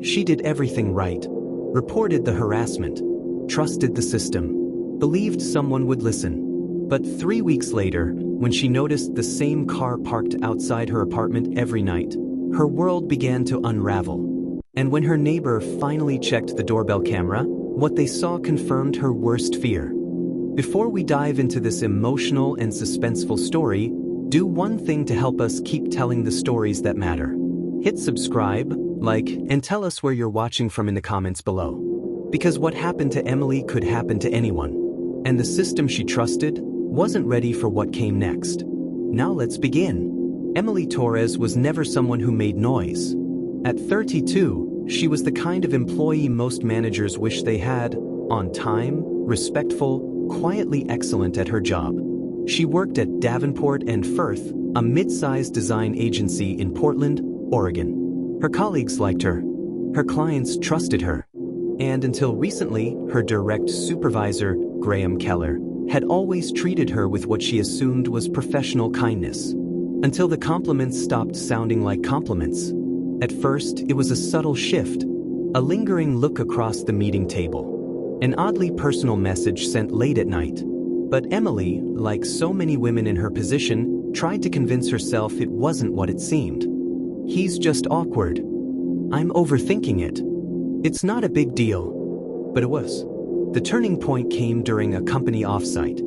She did everything right. Reported the harassment. Trusted the system. Believed someone would listen. But 3 weeks later, when she noticed the same car parked outside her apartment every night, her world began to unravel. And when her neighbor finally checked the doorbell camera, what they saw confirmed her worst fear. Before we dive into this emotional and suspenseful story, do one thing to help us keep telling the stories that matter. Hit subscribe, like, and tell us where you're watching from in the comments below. Because what happened to Emily could happen to anyone. And the system she trusted wasn't ready for what came next. Now let's begin. Emily Torres was never someone who made noise. At 32, she was the kind of employee most managers wish they had: on time, respectful, quietly excellent at her job. She worked at Davenport and Firth, a mid-sized design agency in Portland, Oregon. Her colleagues liked her. Her clients trusted her. And until recently, her direct supervisor, Graham Keller, had always treated her with what she assumed was professional kindness. Until the compliments stopped sounding like compliments. At first, it was a subtle shift, a lingering look across the meeting table, an oddly personal message sent late at night. But Emily, like so many women in her position, tried to convince herself it wasn't what it seemed. He's just awkward. I'm overthinking it. It's not a big deal. But it was. The turning point came during a company offsite,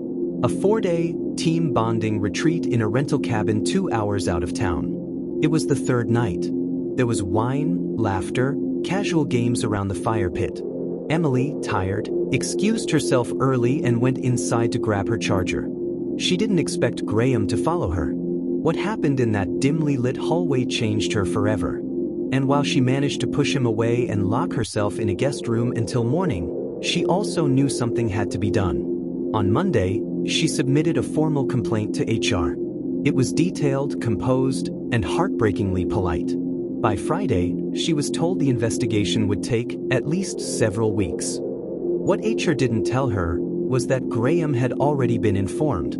a 4-day team bonding retreat in a rental cabin 2 hours out of town. It was the third night. There was wine, laughter, casual games around the fire pit. Emily, tired, excused herself early and went inside to grab her charger. She didn't expect Graham to follow her. What happened in that dimly lit hallway changed her forever. And while she managed to push him away and lock herself in a guest room until morning, she also knew something had to be done. On Monday, she submitted a formal complaint to HR. It was detailed, composed, and heartbreakingly polite. By Friday, she was told the investigation would take at least several weeks. What HR didn't tell her was that Graham had already been informed,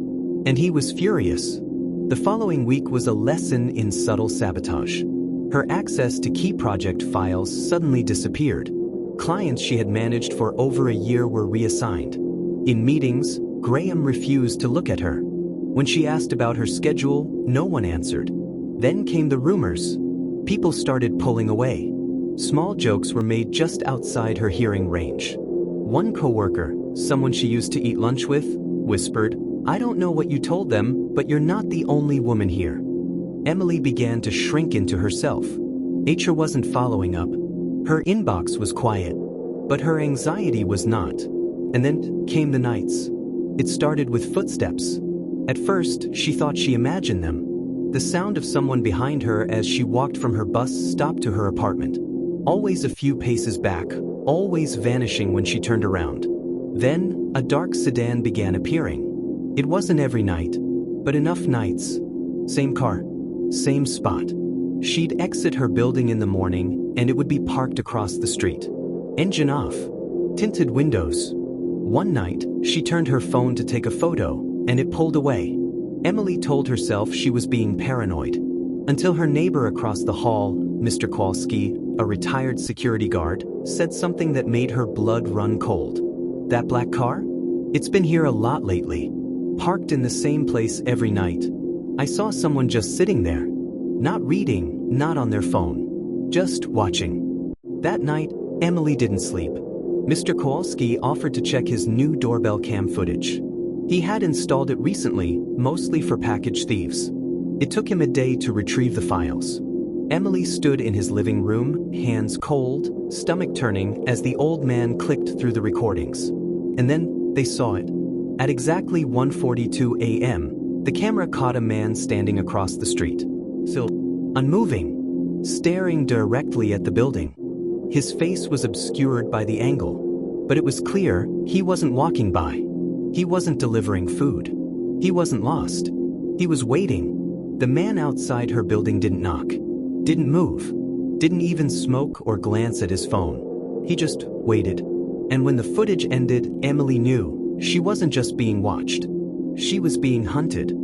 and he was furious. The following week was a lesson in subtle sabotage. Her access to key project files suddenly disappeared. Clients she had managed for over a year were reassigned. In meetings, Graham refused to look at her. When she asked about her schedule, no one answered. Then came the rumors. People started pulling away. Small jokes were made just outside her hearing range. One coworker, someone she used to eat lunch with, whispered, "I don't know what you told them, but you're not the only woman here." Emily began to shrink into herself. HR wasn't following up. Her inbox was quiet, but her anxiety was not. And then came the nights. It started with footsteps. At first, she thought she imagined them. The sound of someone behind her as she walked from her bus stop to her apartment. Always a few paces back, always vanishing when she turned around. Then, a dark sedan began appearing. It wasn't every night, but enough nights. Same car, same spot. She'd exit her building in the morning, and it would be parked across the street. Engine off. Tinted windows. One night, she turned her phone to take a photo, and it pulled away. Emily told herself she was being paranoid. Until her neighbor across the hall, Mr. Kowalski, a retired security guard, said something that made her blood run cold. "That black car? It's been here a lot lately. Parked in the same place every night. I saw someone just sitting there. Not reading, not on their phone. Just watching." That night, Emily didn't sleep. Mr. Kowalski offered to check his new doorbell cam footage. He had installed it recently, mostly for package thieves. It took him a day to retrieve the files. Emily stood in his living room, hands cold, stomach turning, as the old man clicked through the recordings. And then, they saw it. At exactly 1:42 a.m., the camera caught a man standing across the street. Still unmoving, staring directly at the building. His face was obscured by the angle, but it was clear he wasn't walking by. He wasn't delivering food. He wasn't lost. He was waiting. The man outside her building didn't knock, didn't move, didn't even smoke or glance at his phone. He just waited. And when the footage ended, Emily knew she wasn't just being watched. She was being hunted.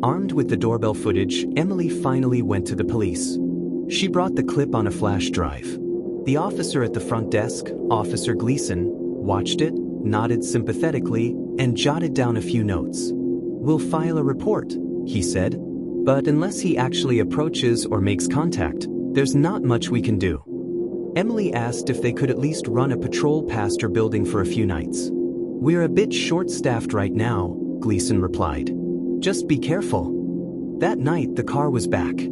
Armed with the doorbell footage, Emily finally went to the police. She brought the clip on a flash drive. The officer at the front desk, Officer Gleason, watched it, nodded sympathetically, and jotted down a few notes. "We'll file a report," he said. "But unless he actually approaches or makes contact, there's not much we can do." Emily asked if they could at least run a patrol past her building for a few nights. "We're a bit short-staffed right now," Gleason replied. "Just be careful." That night, the car was back.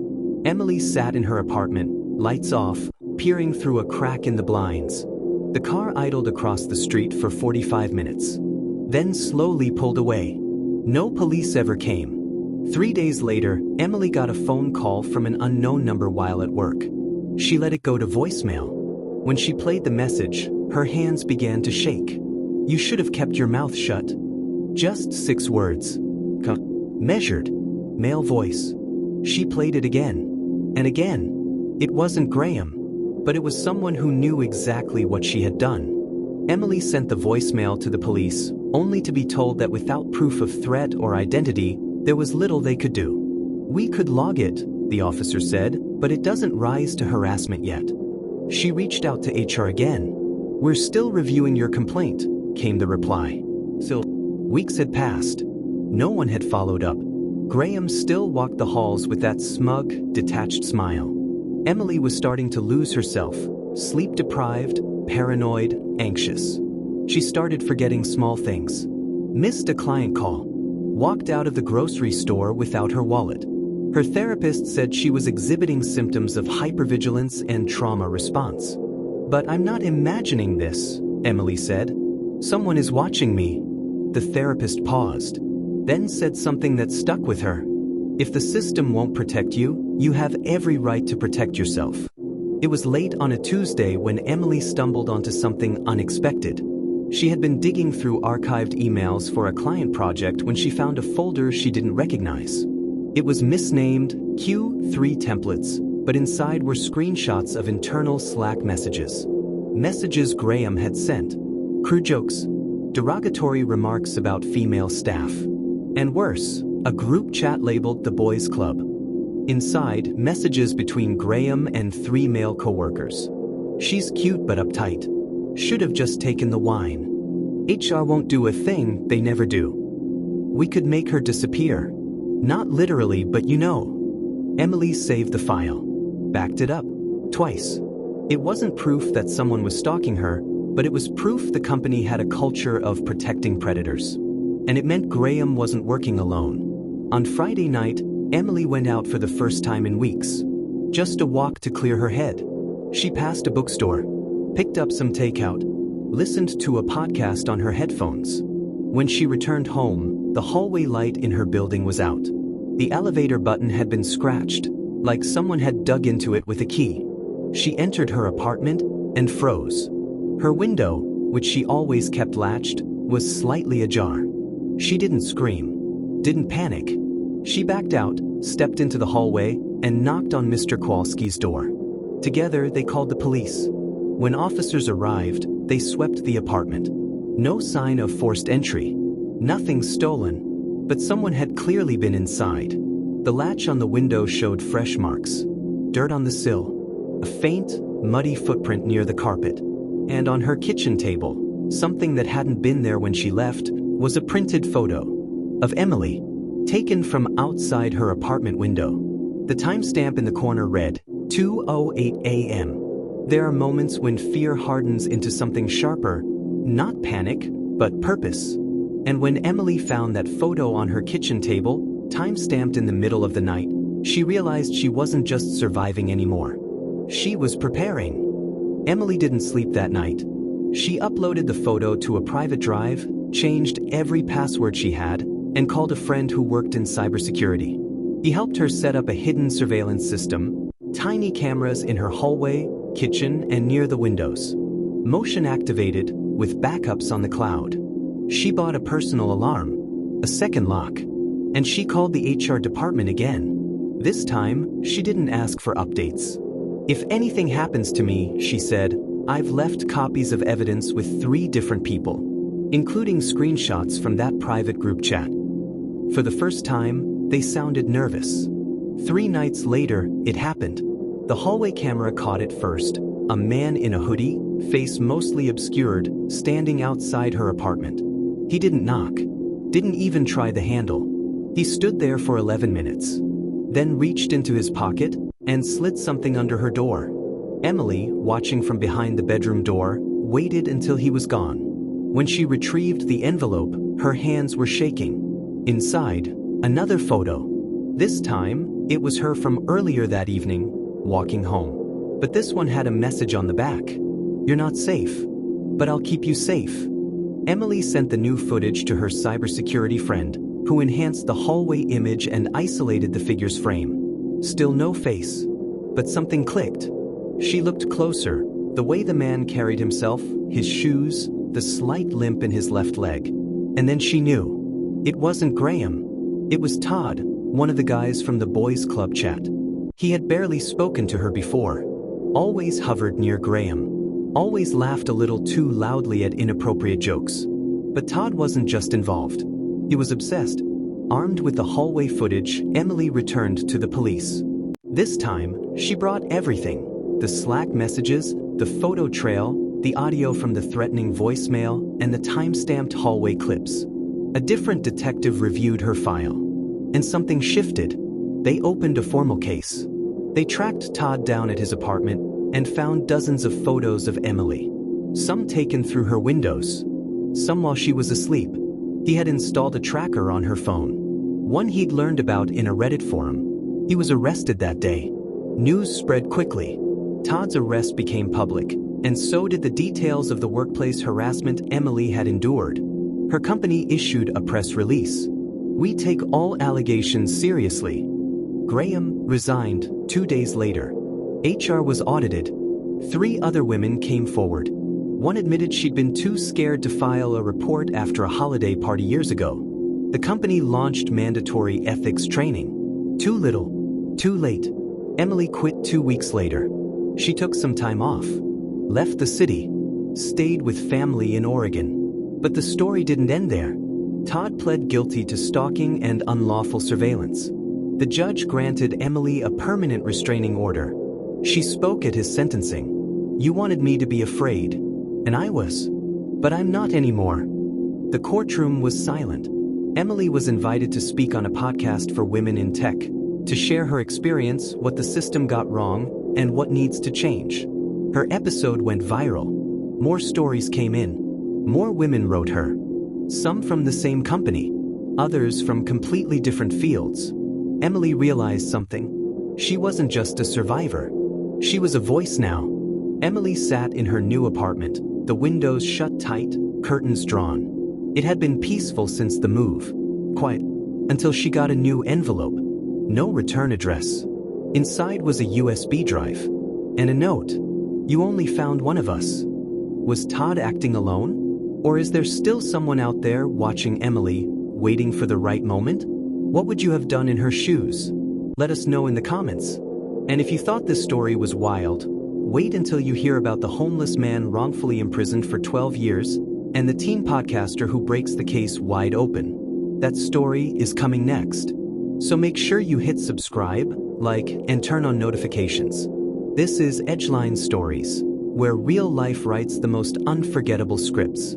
Emily sat in her apartment, lights off, peering through a crack in the blinds. The car idled across the street for 45 minutes. Then slowly pulled away. No police ever came. 3 days later, Emily got a phone call from an unknown number while at work. She let it go to voicemail. When she played the message, her hands began to shake. "You should have kept your mouth shut." Just 6 words. Measured. Male voice. She played it again. And again. It wasn't Graham. But it was someone who knew exactly what she had done. Emily sent the voicemail to the police, only to be told that without proof of threat or identity, there was little they could do. "We could log it," the officer said, "but it doesn't rise to harassment yet." She reached out to HR again. "We're still reviewing your complaint," came the reply. Still, weeks had passed. No one had followed up. Graham still walked the halls with that smug, detached smile. Emily was starting to lose herself, sleep-deprived, paranoid, anxious. She started forgetting small things. Missed a client call. Walked out of the grocery store without her wallet. Her therapist said she was exhibiting symptoms of hypervigilance and trauma response. "But I'm not imagining this," Emily said. "Someone is watching me." The therapist paused, then said something that stuck with her. "If the system won't protect you, you have every right to protect yourself." It was late on a Tuesday when Emily stumbled onto something unexpected. She had been digging through archived emails for a client project when she found a folder she didn't recognize. It was misnamed Q3 templates, but inside were screenshots of internal Slack messages. Messages Graham had sent. Crew jokes, derogatory remarks about female staff. And worse, a group chat labeled the Boys Club. Inside, messages between Graham and 3 male coworkers. "She's cute but uptight. Should have just taken the wine. HR won't do a thing they never do. We could make her disappear." Not literally, but you know. Emily saved the file. Backed it up. Twice. It wasn't proof that someone was stalking her, but it was proof the company had a culture of protecting predators. And it meant Graham wasn't working alone. On Friday night, Emily went out for the first time in weeks. Just a walk to clear her head. She passed a bookstore, picked up some takeout, listened to a podcast on her headphones. When she returned home, the hallway light in her building was out. The elevator button had been scratched, like someone had dug into it with a key. She entered her apartment and froze. Her window, which she always kept latched, was slightly ajar. She didn't scream, didn't panic. She backed out, stepped into the hallway, and knocked on Mr. Kowalski's door. Together, they called the police. When officers arrived, they swept the apartment. No sign of forced entry. Nothing stolen. But someone had clearly been inside. The latch on the window showed fresh marks. Dirt on the sill. A faint, muddy footprint near the carpet. And on her kitchen table, something that hadn't been there when she left, was a printed photo of Emily, taken from outside her apartment window. The timestamp in the corner read, 2:08 a.m. There are moments when fear hardens into something sharper, not panic, but purpose. And when Emily found that photo on her kitchen table, time-stamped in the middle of the night, she realized she wasn't just surviving anymore. She was preparing. Emily didn't sleep that night. She uploaded the photo to a private drive, changed every password she had, and called a friend who worked in cybersecurity. He helped her set up a hidden surveillance system, tiny cameras in her hallway, kitchen, and near the windows. Motion activated, with backups on the cloud. She bought a personal alarm, a second lock, and she called the HR department again. This time, she didn't ask for updates. "If anything happens to me," she said, "I've left copies of evidence with 3 different people, including screenshots from that private group chat." For the first time, they sounded nervous. 3 nights later, it happened. The hallway camera caught it first, a man in a hoodie, face mostly obscured, standing outside her apartment. He didn't knock. Didn't even try the handle. He stood there for 11 minutes. Then reached into his pocket and slid something under her door. Emily, watching from behind the bedroom door, waited until he was gone. When she retrieved the envelope, her hands were shaking. Inside, another photo. This time, it was her from earlier that evening, walking home. But this one had a message on the back. "You're not safe, but I'll keep you safe." Emily sent the new footage to her cybersecurity friend, who enhanced the hallway image and isolated the figure's frame. Still no face. But something clicked. She looked closer, the way the man carried himself, his shoes, the slight limp in his left leg. And then she knew. It wasn't Graham. It was Todd, one of the guys from the boys' club chat. He had barely spoken to her before. Always hovered near Graham. Always laughed a little too loudly at inappropriate jokes. But Todd wasn't just involved. He was obsessed. Armed with the hallway footage, Emily returned to the police. This time, she brought everything. The Slack messages, the photo trail, the audio from the threatening voicemail, and the time-stamped hallway clips. A different detective reviewed her file. And something shifted. They opened a formal case. They tracked Todd down at his apartment and found dozens of photos of Emily. Some taken through her windows. Some while she was asleep. He had installed a tracker on her phone. One he'd learned about in a Reddit forum. He was arrested that day. News spread quickly. Todd's arrest became public, and so did the details of the workplace harassment Emily had endured. Her company issued a press release. "We take all allegations seriously." Graham resigned 2 days later. HR was audited. 3 other women came forward. One admitted she'd been too scared to file a report after a holiday party years ago. The company launched mandatory ethics training. Too little, too late. Emily quit 2 weeks later. She took some time off, left the city, stayed with family in Oregon. But the story didn't end there. Todd pled guilty to stalking and unlawful surveillance. The judge granted Emily a permanent restraining order. She spoke at his sentencing. "You wanted me to be afraid, and I was. But I'm not anymore." The courtroom was silent. Emily was invited to speak on a podcast for women in tech, to share her experience, what the system got wrong, and what needs to change. Her episode went viral. More stories came in. More women wrote her. Some from the same company, others from completely different fields. Emily realized something. She wasn't just a survivor. She was a voice now. Emily sat in her new apartment, the windows shut tight, curtains drawn. It had been peaceful since the move. Quiet. Until she got a new envelope. No return address. Inside was a USB drive. And a note. "You only found one of us." Was Todd acting alone? Or is there still someone out there watching Emily, waiting for the right moment? What would you have done in her shoes? Let us know in the comments. And if you thought this story was wild, wait until you hear about the homeless man wrongfully imprisoned for 12 years and the teen podcaster who breaks the case wide open. That story is coming next. So make sure you hit subscribe, like, and turn on notifications. This is Edgeline Stories, where real life writes the most unforgettable scripts.